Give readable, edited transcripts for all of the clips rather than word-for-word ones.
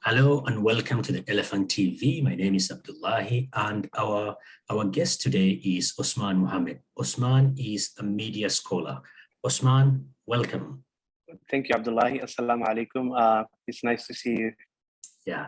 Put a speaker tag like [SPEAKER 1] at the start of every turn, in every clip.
[SPEAKER 1] Hello and welcome to the Elephant TV. My name is Abdullahi and our guest today is Osman Mohamed. Osman is a media scholar. Osman, welcome.
[SPEAKER 2] Thank you, Abdullahi. Assalamu alaikum. It's nice to see you.
[SPEAKER 1] Yeah.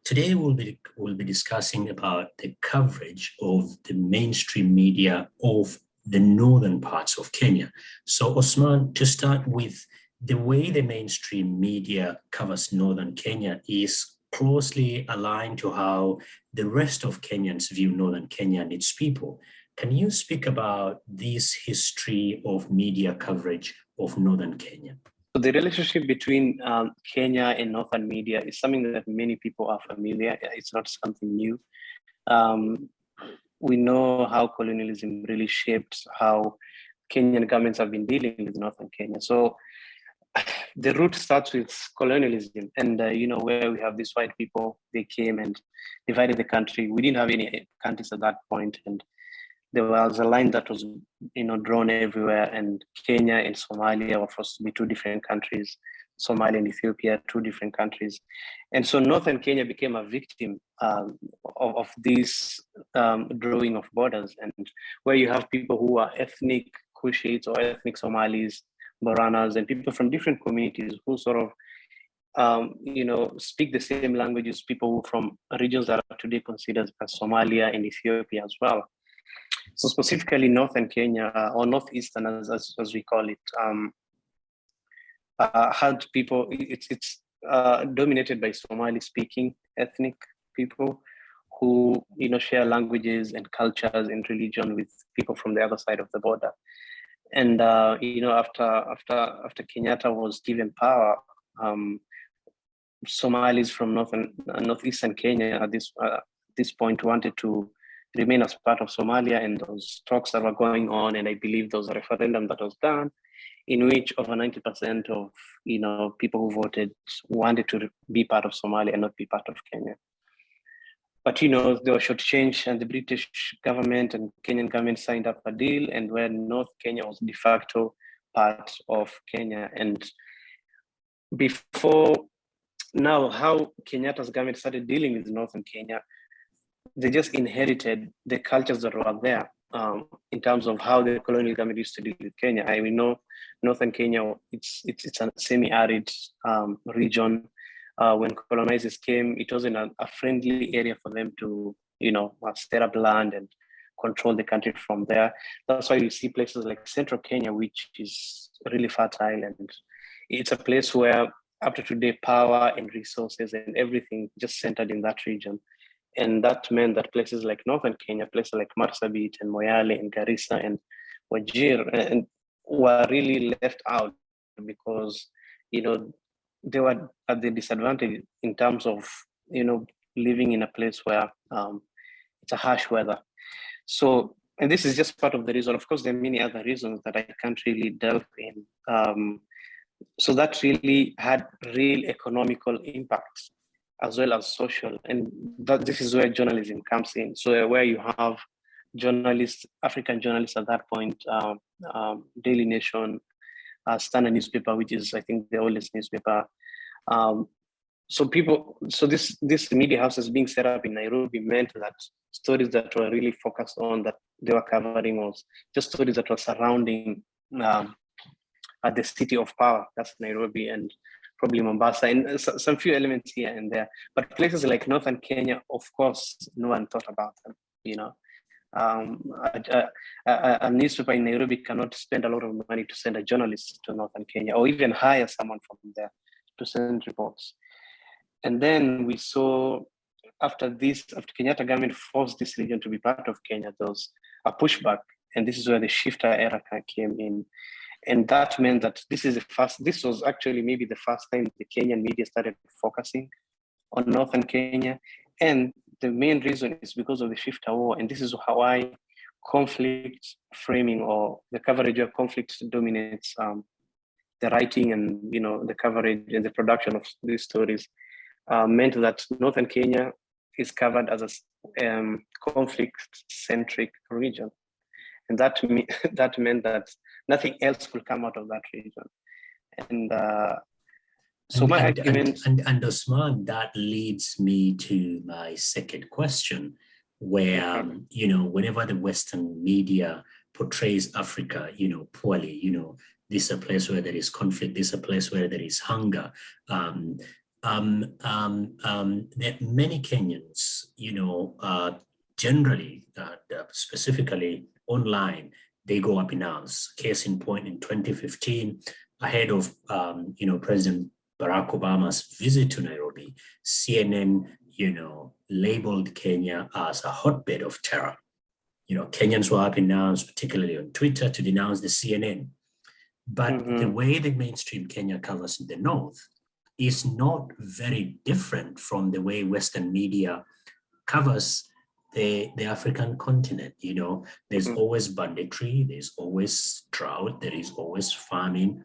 [SPEAKER 1] Today we'll be discussing about the coverage of the mainstream media of the northern parts of Kenya. So Osman, to start with, the way the mainstream media covers northern Kenya is closely aligned to how the rest of Kenyans view northern Kenya and its people. Can you speak about this history of media coverage of northern Kenya?
[SPEAKER 2] So the relationship between Kenya and northern media is something that many people are familiar. It's not something new. We know how colonialism really shaped how Kenyan governments have been dealing with northern Kenya. So the root starts with colonialism, and where we have these white people, they came and divided the country. We didn't have any countries at that point, and there was a line that was drawn everywhere, and Kenya and Somalia were supposed to be two different countries. Somalia and Ethiopia, two different countries. And so northern Kenya became a victim of this drawing of borders, and where you have people who are ethnic Cushites or ethnic Somalis, Boranas, and people from different communities who sort of speak the same languages, people from regions that are today considered as Somalia and Ethiopia as well. So specifically northern Kenya, or northeastern as we call it, had people, it's dominated by Somali-speaking ethnic people who share languages and cultures and religion with people from the other side of the border. And after Kenyatta was given power, Somalis from northeastern Kenya at this point wanted to remain as part of Somalia, and those talks that were going on, and I believe there was a referendum that was done in which over 90% of people who voted wanted to be part of Somalia and not be part of Kenya. But they were shortchanged, and the British government and Kenyan government signed up a deal, and where North Kenya was de facto part of Kenya. And before now, how Kenyatta's government started dealing with Northern Kenya, they just inherited the cultures that were there in terms of how the colonial government used to deal with Kenya. We know Northern Kenya, it's a semi-arid region. When colonizers came, it wasn't a friendly area for them to, set up land and control the country from there. That's why you see places like central Kenya, which is really fertile, and it's a place where up to today, power and resources and everything just centered in that region. And that meant that places like northern Kenya, places like Marsabit and Moyale and Garissa and Wajir, and were really left out because, they were at the disadvantage in terms of, living in a place where it's a harsh weather. So, and this is just part of the reason. Of course, there are many other reasons that I can't really delve in. So that really had real economical impacts as well as social. And this is where journalism comes in. So where you have journalists, African journalists at that point, Daily Nation, Standard newspaper, which is, I think, the oldest newspaper. So this media houses being set up in Nairobi meant that stories that were really focused on that they were covering was just stories that were surrounding at the city of power, that's Nairobi, and probably Mombasa, and some few elements here and there. But places like northern Kenya, of course, no one thought about them. A newspaper in Nairobi cannot spend a lot of money to send a journalist to northern Kenya, or even hire someone from there to send reports. And then we saw after Kenyatta government forced this region to be part of Kenya, there was a pushback, and this is where the shifter era came in. And that meant that this was actually maybe the first time the Kenyan media started focusing on northern Kenya. And the main reason is because of the shifter war. And this is why conflict framing, or the coverage of conflict, dominates the writing and the coverage and the production of these stories, meant that northern Kenya is covered as a conflict-centric region. And that meant that nothing else could come out of that region. And So my argument,
[SPEAKER 1] and Osman, that leads me to my second question, where
[SPEAKER 2] okay.
[SPEAKER 1] whenever the Western media portrays Africa, poorly, this is a place where there is conflict, this is a place where there is hunger. That many Kenyans, generally, specifically online, they go up in arms. Case in point, in 2015, ahead of President Barack Obama's visit to Nairobi, CNN, labeled Kenya as a hotbed of terror. Kenyans were up in arms, particularly on Twitter, to denounce the CNN. But the way the mainstream Kenya covers in the north is not very different from the way Western media covers the African continent. There's always banditry, there's always drought, there is always famine.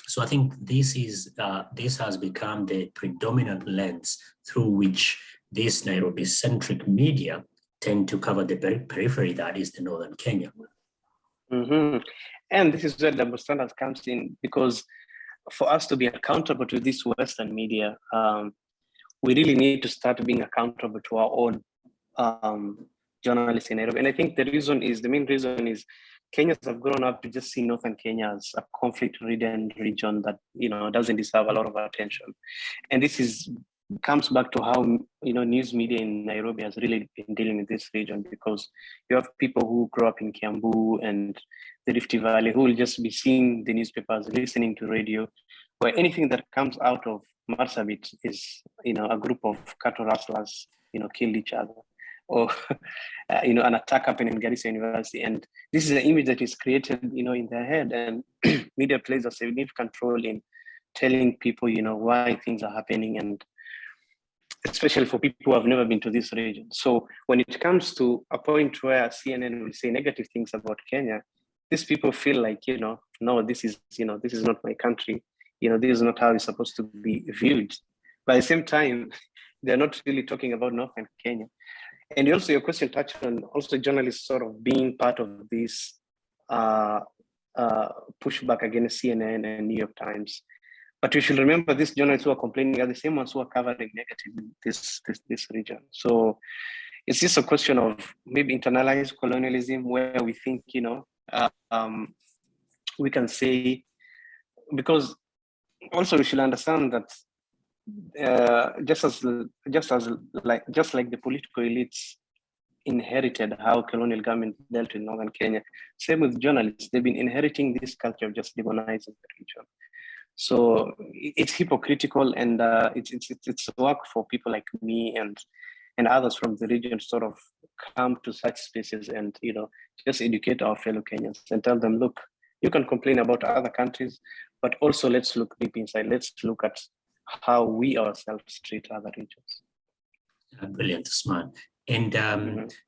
[SPEAKER 1] So I think this has become the predominant lens through which these Nairobi-centric media tend to cover the periphery that is the northern Kenya.
[SPEAKER 2] And this is where double standards comes in, because for us to be accountable to this Western media, we really need to start being accountable to our own journalists in Nairobi. And I think the main reason is Kenyans have grown up to just see Northern Kenya as a conflict-ridden region that doesn't deserve a lot of attention. And this comes back to how news media in Nairobi has really been dealing with this region, because you have people who grow up in Kiambu and the Rift Valley who will just be seeing the newspapers, listening to radio, where anything that comes out of Marsabit is a group of cattle rustlers killed each other, or an attack happened in Garissa University. And this is an image that is created in their head, and media plays a significant role in telling people why things are happening, and especially for people who have never been to this region. So when it comes to a point where CNN will say negative things about Kenya, these people feel like, no, this is not my country. This is not how it's supposed to be viewed. But at the same time, they're not really talking about Northern Kenya. And also your question touched on also journalists sort of being part of this pushback against CNN and New York Times. But we should remember these journalists who are complaining are the same ones who are covering negatively this region. So it's just a question of maybe internalized colonialism, where we think, we can say, because also we should understand that just like the political elites inherited how colonial government dealt with Northern Kenya, same with journalists. They've been inheriting this culture of just demonizing the region. So it's hypocritical, and it's work for people like me and others from the region sort of come to such spaces and just educate our fellow Kenyans and tell them, look, you can complain about other countries, but also let's look deep inside. Let's look at how we ourselves treat other regions.
[SPEAKER 1] Brilliant, Osman. And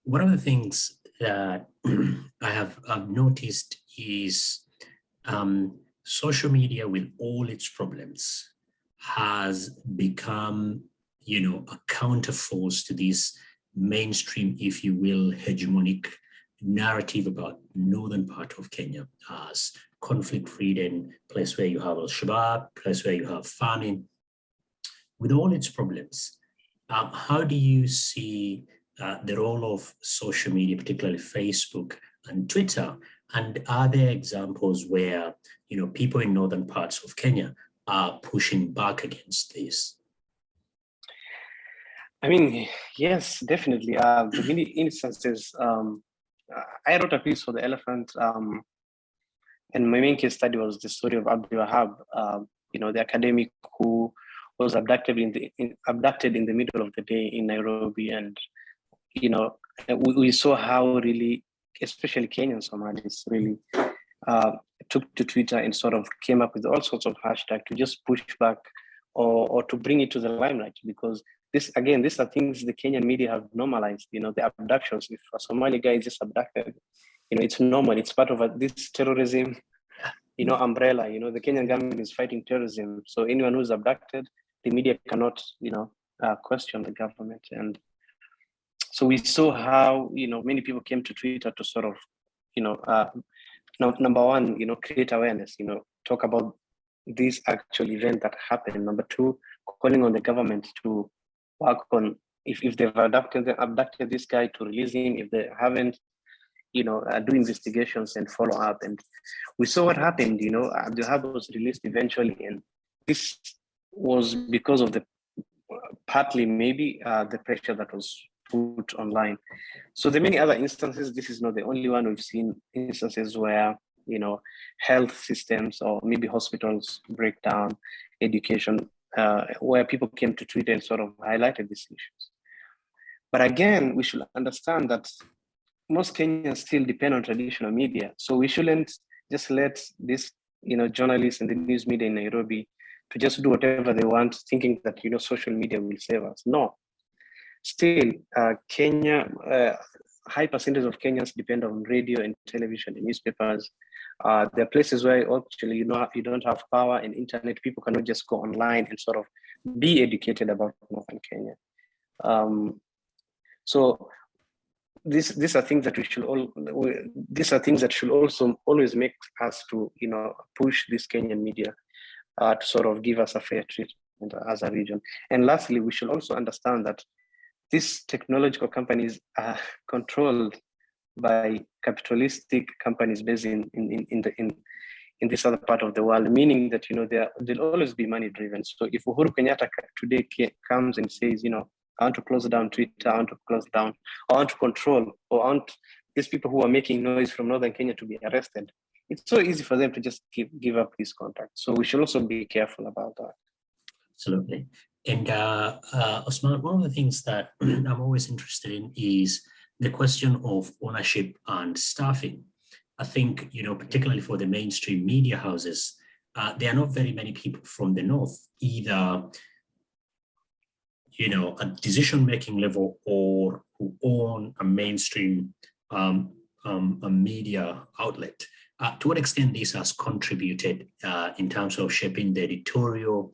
[SPEAKER 1] one of the things that I've noticed is social media, with all its problems, has become, a counterforce to this mainstream, if you will, hegemonic narrative about northern part of Kenya as conflict-ridden, place where you have Al-Shabaab, place where you have famine. With all its problems, how do you see the role of social media, particularly Facebook and Twitter? And are there examples where people in northern parts of Kenya are pushing back against this?
[SPEAKER 2] I mean, yes, definitely. The many instances. I wrote a piece for The Elephant, and my main case study was the story of Abdul Wahab, the academic who was abducted in the middle of the day in Nairobi, and we saw how really, especially Kenyan Somalis, really took to Twitter and sort of came up with all sorts of hashtags to just push back or to bring it to the limelight, because these are things the Kenyan media have normalized. The abductions. If a Somali guy is just abducted, it's normal. It's part of this terrorism, umbrella. The Kenyan government is fighting terrorism. So anyone who's abducted, the media cannot, question the government. And so we saw how, many people came to Twitter to sort of, number one, create awareness, talk about this actual event that happened. Number two, calling on the government to work on if they've abducted this guy, to release him. If they haven't, do investigations and follow up. And we saw what happened. Abdul was released eventually, and this was because of the partly maybe the pressure that was put online. So the many other instances, this is not the only one. We've seen instances where health systems or maybe hospitals break down, education, where people came to Twitter and sort of highlighted these issues. But again, we should understand that most Kenyans still depend on traditional media. So we shouldn't just let this, journalists and the news media in Nairobi to just do whatever they want, thinking that, social media will save us. No. Still, Kenya, high percentage of Kenyans depend on radio and television and newspapers. There are places where actually, you don't have power and internet. People cannot just go online and sort of be educated about Northern Kenya. So these are things that should also always make us to push this Kenyan media to sort of give us a fair treatment as a region. And lastly, we should also understand that these technological companies are controlled by capitalistic companies based in this other part of the world, meaning that they'll always be money driven. So if Uhuru Kenyatta today comes and says, I want to close down Twitter, I want to close down, I want to control, or I want these people who are making noise from Northern Kenya to be arrested, it's so easy for them to just give up these contacts. So we should also be careful about that.
[SPEAKER 1] Absolutely. And Osman, one of the things that I'm always interested in is the question of ownership and staffing. I think, particularly for the mainstream media houses, there are not very many people from the North, either at decision-making level or who own a mainstream a media outlet. To what extent this has contributed in terms of shaping the editorial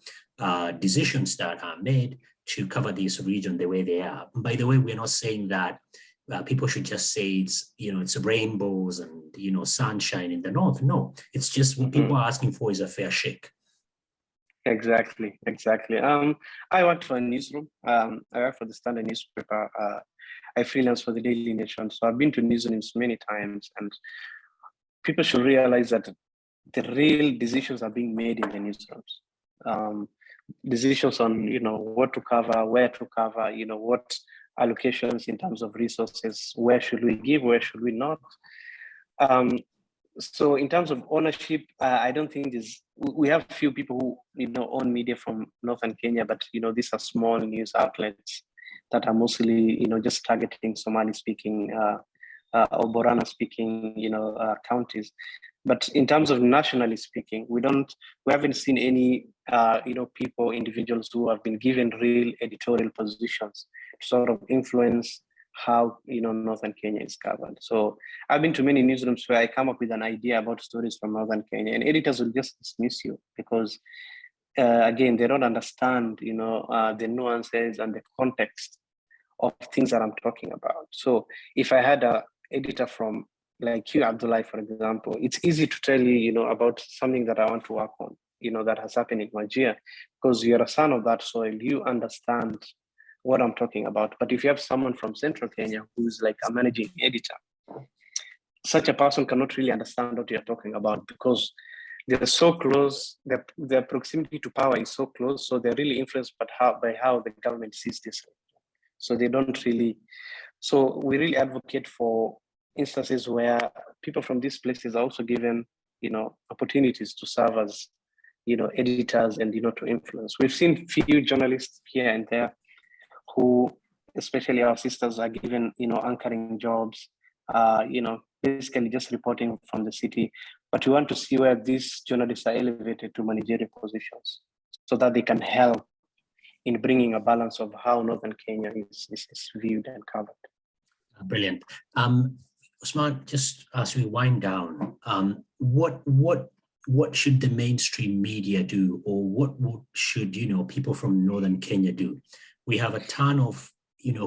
[SPEAKER 1] decisions that are made to cover this region the way they are. By the way, we're not saying that people should just say it's rainbows and sunshine in the North. No, it's just what people are asking for is a fair shake.
[SPEAKER 2] Exactly. I worked for a newsroom. I worked for the Standard newspaper. I freelance for the Daily Nation. So I've been to newsrooms many times, and people should realize that the real decisions are being made in the newsrooms. Decisions on, what to cover, where to cover, what allocations in terms of resources, where should we give, where should we not? So in terms of ownership, I don't think we have few people who own media from Northern Kenya, but these are small news outlets that are mostly just targeting Somali-speaking or Borana-speaking counties. But in terms of nationally speaking, we haven't seen any individuals who have been given real editorial positions to sort of influence how Northern Kenya is covered. So I've been to many newsrooms where I come up with an idea about stories from Northern Kenya, and editors will just dismiss you because again, they don't understand the nuances and the context of things that I'm talking about. So if I had an editor from like you, Abdullah, for example, it's easy to tell you about something that I want to work on, that has happened in Nigeria, because you're a son of that soil, you understand what I'm talking about. But if you have someone from Central Kenya who's like a managing editor, such a person cannot really understand what you're talking about because they're so close, their proximity to power is so close, so they're really influenced by how the government sees this. So they don't really, so we really advocate for instances where people from these places are also given, opportunities to serve as, editors and, to influence. We've seen few journalists here and there who, especially our sisters, are given, anchoring jobs, basically just reporting from the city. But we want to see where these journalists are elevated to managerial positions so that they can help in bringing a balance of how Northern Kenya is viewed and covered.
[SPEAKER 1] Brilliant. Osman, just as we wind down, what should the mainstream media do, or what should people from Northern Kenya do? We have a ton of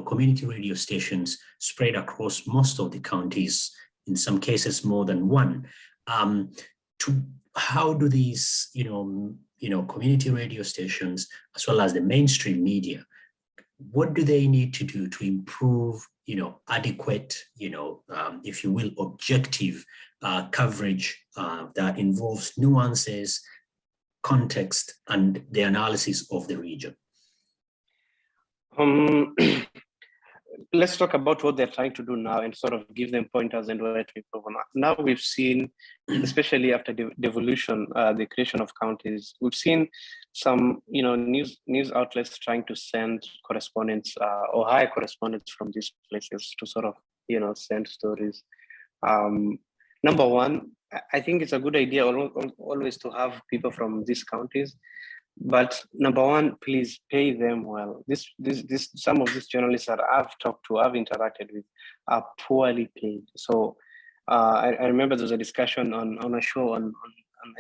[SPEAKER 1] community radio stations spread across most of the counties, in some cases more than one. how do these, community radio stations, as well as the mainstream media, what do they need to do to improve, adequate, if you will, objective coverage that involves nuances, context, and the analysis of the region?
[SPEAKER 2] Let's talk about what they're trying to do now and sort of give them pointers and where to improve on. Now we've seen, especially after the devolution, the creation of counties, we've seen some, news outlets trying to send correspondents or hire correspondents from these places to sort of, send stories. Number one, I think it's a good idea always to have people from these counties. But number one, please pay them well. Some of these journalists that I've talked to, I've interacted with, are poorly paid. So I remember there was a discussion on a show on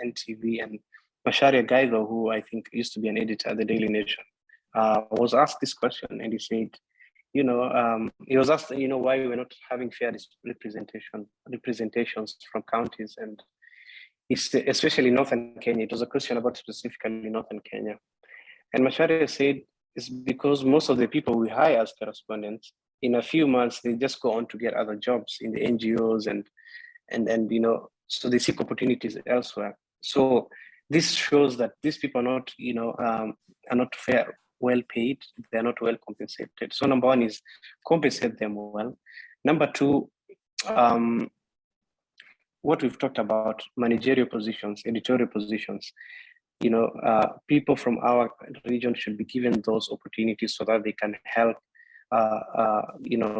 [SPEAKER 2] NTV, and Macharia Gaido, who I think used to be an editor at the Daily Nation, was asked this question, and he said, he was asked, why we were not having fair representations from counties, and especially Northern Kenya. It was a question about specifically Northern Kenya. And Macharia said, it's because most of the people we hire as correspondents, in a few months, they just go on to get other jobs in the NGOs and so they seek opportunities elsewhere. So this shows that these people are not fair, well paid, they're not well compensated. So number one is compensate them well. Number two, what we've talked about, managerial positions, editorial positions, people from our region should be given those opportunities so that they can help,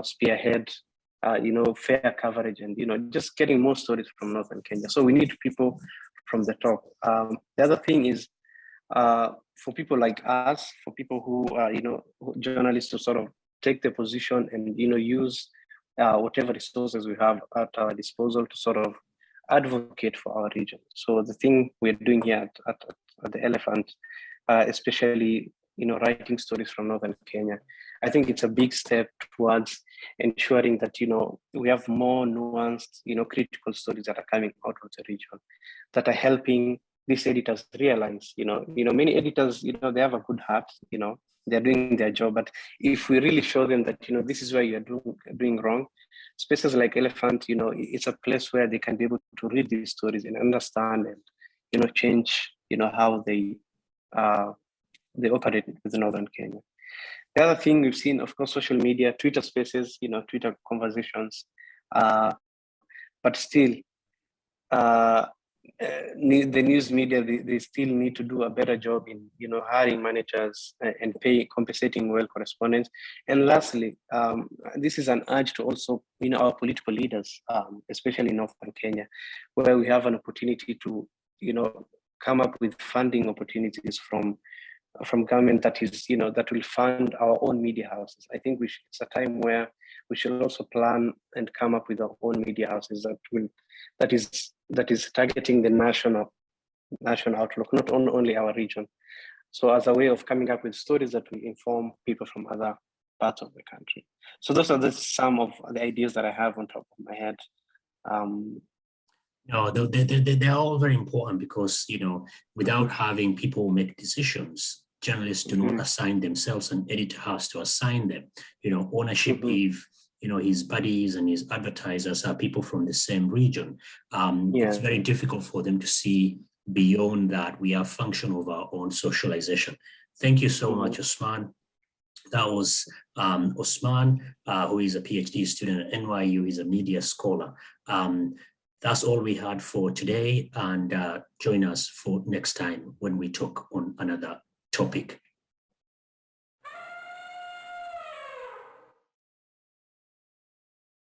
[SPEAKER 2] spearhead, fair coverage and, just getting more stories from Northern Kenya. So we need people from the top. The other thing is for people like us, for people who are, journalists, to sort of take the position and, use whatever resources we have at our disposal to sort of advocate for our region. So the thing we're doing here at the Elephant, especially, writing stories from Northern Kenya, I think it's a big step towards ensuring that, we have more nuanced, critical stories that are coming out of the region that are helping these editors realize, many editors, they have a good heart, they're doing their job, but if we really show them that, this is where you're doing wrong, spaces like Elephant, it's a place where they can be able to read these stories and understand and, change, how they operate with Northern Kenya. The other thing we've seen, of course, social media, Twitter spaces, Twitter conversations, but still, the news media, they still need to do a better job in, hiring managers and compensating well correspondents. And lastly, this is an urge to also, our political leaders, especially in Northern Kenya, where we have an opportunity to, come up with funding opportunities from government that is, that will fund our own media houses. I think it's a time where we should also plan and come up with our own media houses that is targeting the national outlook, not only our region. So as a way of coming up with stories that will inform people from other parts of the country. So those are some of the ideas that I have on top of my head.
[SPEAKER 1] No, they're all very important because, without having people make decisions, journalists do not assign themselves, an editor has to assign them. Ownership, if, his buddies and his advertisers are people from the same region, it's very difficult for them to see beyond that. We are a function of our own socialization. Thank you so much, Osman. That was Osman, who is a PhD student at NYU. He's a media scholar. That's all we had for today, and join us for next time when we talk on another topic.